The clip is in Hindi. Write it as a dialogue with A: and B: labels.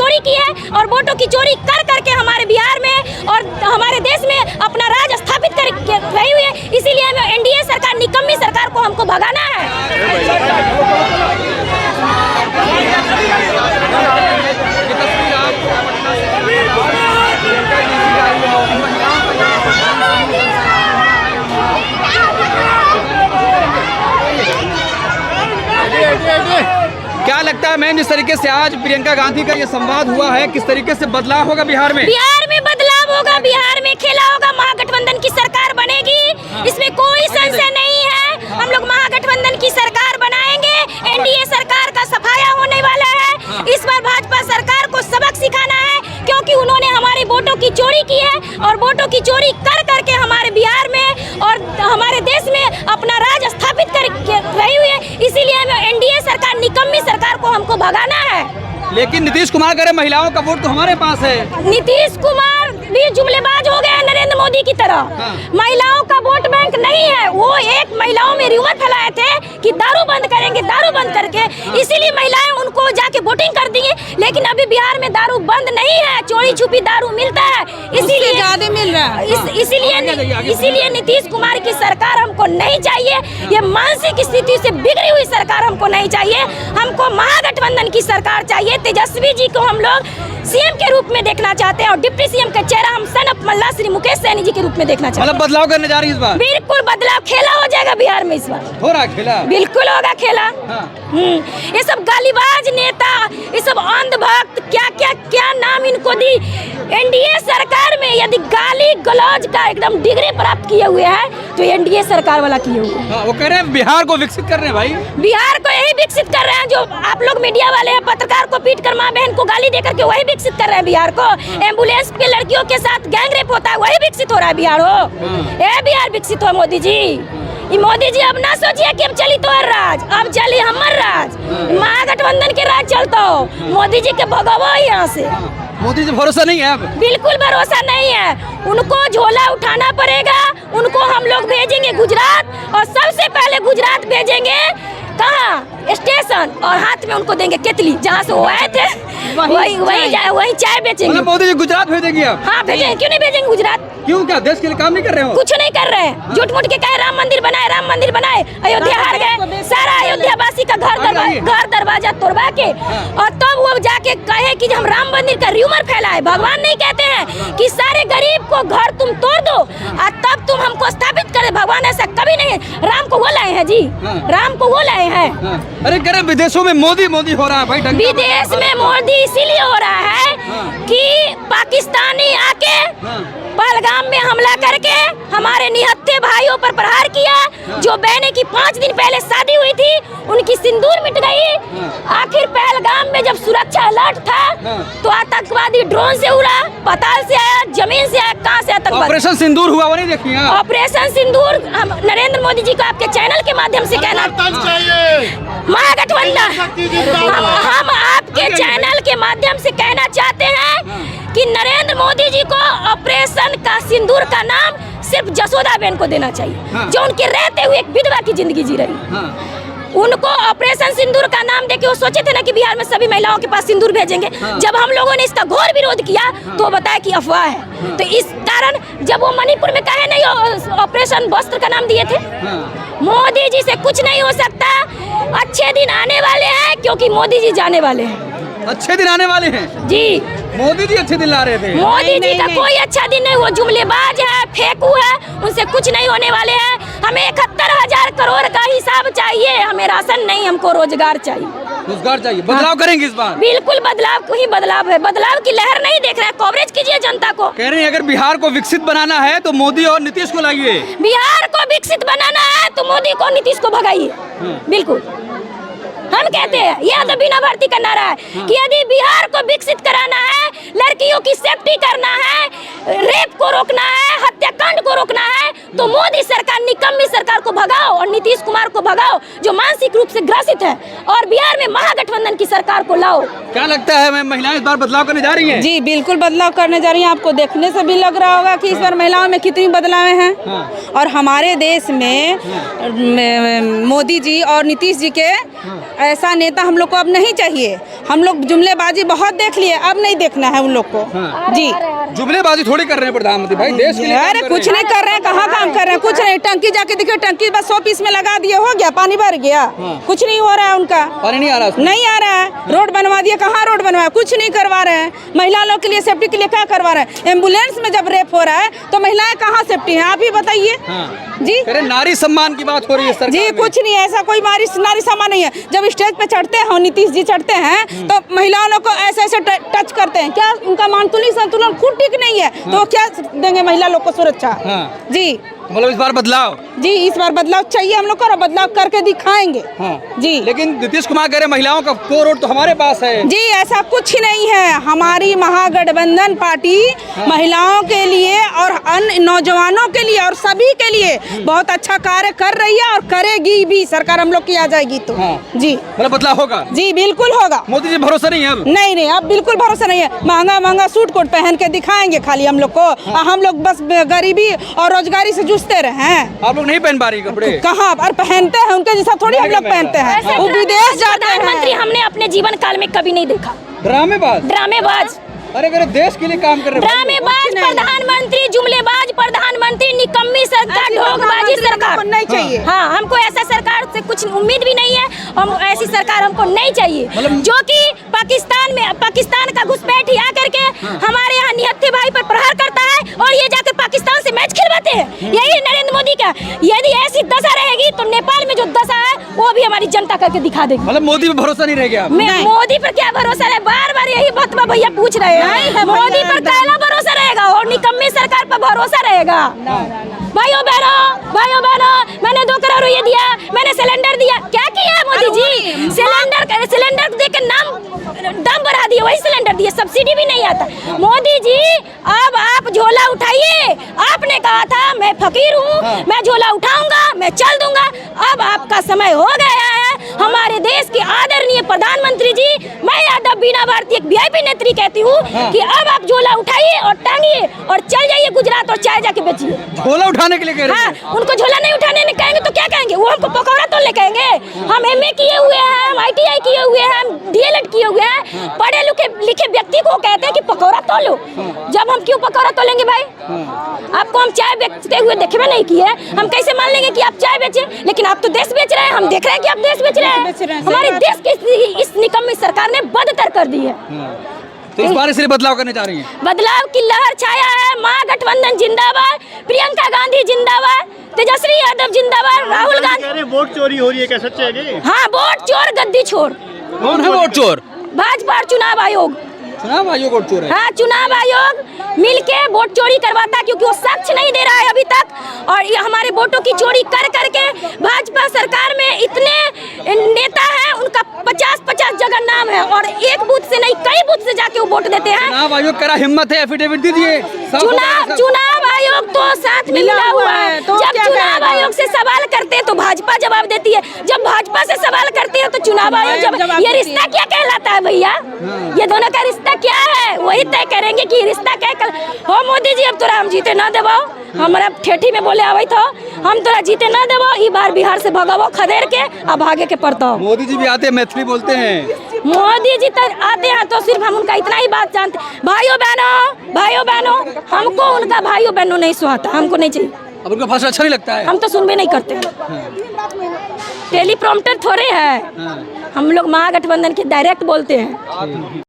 A: चोरी की है और वोटों की चोरी कर करके हमारे बिहार में और हमारे देश में अपना राज स्थापित कर रही हुई है। इसीलिए हमें एनडीए सरकार, निकम्मी सरकार को हमको भगाना है।
B: क्या लगता है मैम, जिस तरीके से आज प्रियंका गांधी का ये संवाद हुआ है, किस तरीके से बदलाव होगा बिहार में?
A: बिहार में बदलाव होगा, बिहार में खेला होगा, महागठबंधन की सरकार बनेगी, इसमें कोई संशय नहीं है। हम लोग महागठबंधन की सरकार बनाएंगे, एनडीए सरकार का सफाया होने वाला है। इस बार भाजपा सरकार को सबक सिखाना है, क्योंकि उन्होंने हमारे वोटों की चोरी की है और वोटों की चोरी कर करके हमारे बिहार में और हमारे देश में अपना राज स्थापित कर रही हुई है। इसीलिए हमें एनडीए सरकार, निकम्मी सरकार को हमको भगाना है।
B: लेकिन नीतीश कुमार कह रहे महिलाओं का वोट तो हमारे पास है।
A: नीतीश कुमार भी जुमलेबाज हो गए नरेंद्र मोदी की तरह। महिलाओं का वोट बैंक नहीं है। वो एक महिलाओं में र्यूमर फैलाए थे कि दारू बंद करेंगे, दारू बंद करके, इसीलिए महिलाएं उनको जाके वोटिंग कर दी। लेकिन अभी बिहार में दारू बंद नहीं है, चोरी छुपी दारू मिलता है, इसीलिए ज्यादा मिल रहा है। इसीलिए नीतीश कुमार की सरकार हमको नहीं चाहिए। ये मानसिक स्थिति से बिगड़ी हुई सरकार हमको नहीं चाहिए। हमको महागठबंधन की सरकार चाहिए। तेजस्वी जी को हम लोग सीएम के रूप में देखना चाहते हैं और डिप्टी सीएम का चेहरा हम सन ऑफ मल्ला श्री मुकेश सहनी जी के रूप में देखना चाहते हैं।
B: मतलब बदलाव करने जा रही है इस बार?
A: बिल्कुल बदलाव, खेला हो जाएगा बिहार में इस बार।
B: हो रहा खेला?
A: बिल्कुल होगा खेला। ये सब गालीबाज नेता, ये सब अंधभक्त, क्या नाम इनको दी। एनडीए सरकार में यदि गाली गलौज का एकदम डिग्री प्राप्त किए हुए हैं तो एनडीए सरकार वाला किए हुए हैं।
B: वो कह रहे हैं बिहार को विकसित कर रहे हैं भाई।
A: बिहार को यही विकसित कर रहे हैं जो आप लोग मीडिया वाले हैं, पत्रकार को पीट कर माँ बहन को गाली देकर के वही विकसित कर रहे हैं बिहार को। एम्बुलेंस के लड़कियों के साथ गैंग रेप होता है, वही विकसित हो रहा है बिहार हो। ये बिहार विकसित हो मोदी जी। मोदी जी अब ना सोचिए कि अब चली तो राज, अब चली हमार राज, महागठबंधन के राज चलता हो। मोदी जी के भगावो यहाँ से।
B: मोदी जी भरोसा नहीं है अब? बिल्कुल
A: भरोसा नहीं है। उनको झोला उठाना पड़ेगा। उनको हम लोग भेजेंगे गुजरात और सबसे पहले गुजरात भेजेंगे कहाँ? स्टेशन, और हाथ में उनको देंगे केतली, जहाँ से वो आए थे वही चाय बेचेंगे।
B: मोदी जी गुजरात भेजेंगे अब?
A: हाँ भेजेंगे। क्यों नहीं भेजेंगे गुजरात?
B: क्यों, क्या देश के लिए काम नहीं कर रहे हो?
A: कुछ नहीं कर रहे हैं। झूठ मूठ के कहे राम मंदिर बनाए, राम मंदिर बनाए, अयोध्या हार गए। सारा अयोध्या वासी का घर दरवाजा तोड़वा के और तब वो जाके कहे कि हम राम मंदिर का र्यूमर फैलाए। भगवान नहीं कहते हैं कि सारे गरीब को घर तुम तोड़ दो और तब तुम हमको स्थापित करे। भगवान ऐसा कभी नहीं। राम को वो लाए हैं जी, राम को वो लाए हैं।
B: अरे करे विदेशों में मोदी मोदी हो रहा है भाई।
A: विदेश में मोदी इसीलिए हो रहा है कि पाकिस्तानी आके पहलगाम में हमला करके हमारे निहत्थे भाइयों पर प्रहार किया। जो बहनें की 5 दिन पहले शादी हुई थी उनकी सिंदूर मिट गई। आखिर पहलगाम में जब सुरक्षा अलर्ट था तो आतंकवादी ड्रोन से उड़ा, पाताल से आया, जमीन से आया, कहाँ से आतंकवादी।
B: ऑपरेशन सिंदूर हुआ वो नहीं देखी?
A: ऑपरेशन सिंदूर हम नरेंद्र मोदी जी को आपके चैनल के माध्यम से कहना, महागठबंधन हम आपके चैनल के माध्यम से कहना चाहते हैं कि नरेंद्र मोदी जी को ऑपरेशन का सिंदूर का नाम सिर्फ जसोदा बहन को देना चाहिए, जो उनके रहते हुए एक विधवा की जिंदगी जी रही। उनको ऑपरेशन सिंदूर का नाम देके वो सोचे थे ना कि बिहार में सभी महिलाओं के पास सिंदूर भेजेंगे। जब हम लोगों ने इसका घोर विरोध किया तो बताया कि अफवाह है। तो इस कारण जब वो मणिपुर में कहे नहीं ऑपरेशन वस्त्र का नाम दिए थे। मोदी जी से कुछ नहीं हो सकता। अच्छे दिन आने वाले हैं क्योंकि मोदी जी जाने वाले हैं।
B: अच्छे दिन आने वाले हैं
A: जी।
B: मोदी जी अच्छे दिन ला रहे थे।
A: मोदी जी का कोई अच्छा दिन नहीं। वो जुमलेबाज है, फेंकू है, उनसे कुछ नहीं होने वाले हैं। हमें 71,000 करोड़ का हिसाब चाहिए। हमें राशन नहीं, हमको रोजगार चाहिए।
B: रोजगार चाहिए। बदलाव करेंगे इस बार?
A: बिल्कुल बदलाव ही बदलाव है। बदलाव की लहर नहीं देख रहे हैं। कवरेज कीजिए जनता को।
B: कह रहे हैं अगर बिहार को विकसित बनाना है तो मोदी और नीतीश को लाइए।
A: बिहार को विकसित बनाना है तो मोदी को नीतीश को भगाइए। बिल्कुल हम कहते हैं। यह तो बिना भर्ती का नारा है कि यदि बिहार को विकसित कराना है, लड़कियों की सेफ्टी करना है, रेप को रोकना है, हत्याकांड को रोकना है, तो मोदी सरकार, निकम्मी सरकार को भगाओ और नीतीश कुमार को भगाओ जो मानसिक रूप से ग्रसित है, और बिहार में महागठबंधन की सरकार को लाओ।
B: क्या लगता है महिलाएं इस बार बदलाव करने जा रही हैं?
C: जी बिल्कुल बदलाव करने जा रही हैं। आपको देखने से भी लग रहा होगा कि इस बार महिलाओं में कितनी बदलाव हैं। और हमारे देश में मोदी जी और नीतीश जी के ऐसा नेता हम लोग को अब नहीं चाहिए। हम लोग जुमलेबाजी बहुत देख लिए, अब नहीं देखना है उन लोग को। जी
B: जुमलेबाजी थोड़ी कर रहे हैं प्रधानमंत्री भाई, देश के लिए
C: अरे कुछ नहीं कर रहे हैं, कहाँ काम कर रहे हैं, कुछ नहीं। टंकी जाके देखिए, टंकी बस 100 पीस में लगा दिए, हो गया, पानी भर गया, कुछ नहीं हो रहा है उनका,
B: पानी नहीं आ रहा उसमें।
C: नहीं आ रहा है। रोड बनवा दिए, कहाँ रोड बनवाया, कुछ नहीं करवा रहे हैं। महिला लोग के लिए सेफ्टी के लिए क्या करवा रहे हैं? एम्बुलेंस में जब रेप हो रहा है तो महिलाएं कहाँ सेफ्टी हैं, आप ही बताइए। जी
B: अरे नारी सम्मान की बात हो रही है सरकार
C: जी,
B: में।
C: कुछ नहीं, ऐसा कोई नारी सम्मान नहीं है। जब स्टेज पे चढ़ते हैं नीतीश जी चढ़ते हैं तो महिलाओं लोग को ऐसे ऐसे टच करते हैं, क्या उनका मानतुली संतुलन खुद ठीक नहीं है तो वो क्या देंगे महिला लोग को सुरक्षा? जी
B: मतलब इस बार बदलाव,
C: जी इस बार बदलाव चाहिए हम लोग को, और बदलाव करके दिखाएंगे। जी
B: लेकिन नीतीश कुमार कह रहे महिलाओं का कोर तो हमारे पास है।
C: जी ऐसा कुछ नहीं है। हमारी महागठबंधन पार्टी महिलाओं के लिए और अन्य नौजवानों के लिए और सभी के लिए बहुत अच्छा कार्य कर रही है और करेगी भी। सरकार हम लोग की आ जाएगी तो जी
B: मतलब बदलाव होगा।
C: जी बिल्कुल होगा।
B: मोदी जी भरोसा नहीं है अब?
C: नहीं, अब बिल्कुल भरोसा नहीं है। महंगा महंगा सूट कोट पहन के दिखाएंगे खाली हम लोग को, हम लोग बस गरीबी और रोजगारी से जूझते रहे हैं।
B: आप लोग नहीं पहन पा रही कपड़े?
C: कहाँ और पहनते हैं, उनके जैसा थोड़ी हम लोग पहनते हैं। वो विदेश जाते हैं।
A: प्रधानमंत्री हमने अपने जीवन काल में कभी नहीं देखा। ड्रामेबाज,
B: अरे देश के लिए काम कर रहे हैं।
A: ड्रामेबाज प्रधानमंत्री, जुमलेबाज प्रधानमंत्री, निकम्मी सरकार, ढोंगबाजी सरकार
C: नहीं चाहिए।
A: हाँ, हमको ऐसा सरकार से कुछ उम्मीद भी नहीं है और ऐसी सरकार हमको नहीं चाहिए जो कि पाकिस्तान का घुसपैठी आकर के हमारे यहाँ निहत्थे भाई पर प्रहार करता है और ये जाकर पाकिस्तान से मैच खिलवाते हैं। यही नरेंद्र मोदी का। यदि ऐसी दशा रहेगी तो नेपाल में जो दशा है वो भी हमारी जनता करके दिखा देगी।
B: मतलब मोदी पे भरोसा नहीं रह गया?
A: मोदी पर क्या भरोसा है? बार बार यही बात भैया पूछ रहे हैं। मोदी पर कैला भरोसा रहेगा और निकम्मी सरकार पर भरोसा रहेगा? भाइयों बहनों, मैंने 2 करोड़ रुपये दिया, मैंने सिलेंडर दिया, क्या किया मोदी जी? सिलेंडर दे के दाम बढ़ा दिए, वही सिलेंडर दिए, सब्सिडी भी नहीं आता। मोदी जी अब आप झोला उठाइए। आपने कहा था मैं फकीर हूँ, मैं झोला उठाऊंगा, मैं चल दूंगा। अब आपका समय हो गया है। हमारे देश के आदरणीय प्रधानमंत्री जी, मैं यादव बीना भारती एक वीआईपी नेत्री कहती हूँ कि अब आप झोला उठाइए और टांगिए और चल जाइए गुजरात और चाय जाके बेचिए।
B: झोला उठाने के लिए कह रहे हैं?
A: हाँ, उनको झोला नहीं उठाने नहीं कहेंगे तो क्या कहेंगे? वो हमको पकौड़ा तोड़ने कहेंगे? हम MA किए हुए हैं, हम ITI किए हुए हैं, हम DLED किए हुए हैं। पढ़े लिखे व्यक्ति को कहते हैं कि पकौड़ा तोलो। जब हम क्यों पकौड़ा तोलेंगे भाई? आपको हम चाय बेचते हुए देखे नहीं किए, हम कैसे मान लेंगे कि आप चाय बेचे? लेकिन आप तो देश बेच रहे हैं, हम देख रहे हैं कि आप देश बेच रहे हैं। हमारे देश की इस निकम्मी सरकार ने बदतर कर दी है।
B: तो इस बार इसलिए बदलाव करने जा रही हैं?
A: बदलाव की लहर छाया है। महागठबंधन जिंदाबाद, प्रियंका गांधी जिंदाबाद, तेजस्वी यादव जिंदाबाद, राहुल गांधी।
D: वोट चोरी हो रही है, क्या सच है ये?
A: हाँ, वोट चोर गद्दी छोड़।
B: कौन है वोट चोर?
A: भाजपा और चुनाव आयोग।
B: चुनाव आयोग वोट चोर है?
A: हाँ, चुनाव आयोग मिलके वोट चोरी करवाता, क्योंकि वो साक्ष्य नहीं दे रहा है अभी तक। और ये हमारे वोटों की चोरी कर करके भाजपा सरकार में इतने नेता हैं, उनका 50-50 जगह नाम है और एक बूथ से नहीं कई बूथ से जाके वो वोट देते हैं।
B: चुनाव आयोग करा हिम्मत है, एफिडेविट दीजिए।
A: चुनाव आयोग तो साथ में मिला हुआ है। जब चुनाव आयोग से सवाल करते हैं तो भाजपा जवाब देती है, जब भाजपा से सवाल करते हैं तो चुनाव आयोग जवाब। ये रिश्ता क्या कहलाता है भैया? ये दोनों का रिश्ता क्या है? वही तय करेंगे कि रिश्ता क्या हो। मोदी जी अब तोरा हम जीते ना देवो, हमारा ठेठी में बोले आवे तो हम तोरा जीते ना देवो। ई बार बिहार से भगवो खदेड़ के अब भागे के पड़ता।
B: मोदी जी भी आते हैं, मैथिली बोलते हैं।
A: मोदी जी तो आते हैं तो सिर्फ हम उनका इतना ही बात जानते। भाइयों बहनों, हमको उनका भाइयों बहनों नहीं सुहाता, हमको नहीं चाहिए।
B: अब उनका भाषण अच्छा नहीं लगता है?
A: हम तो सुनबे नहीं करते। टेलीप्रॉम्प्टर थोड़े है, हम लोग महागठबंधन के डायरेक्ट बोलते हैं।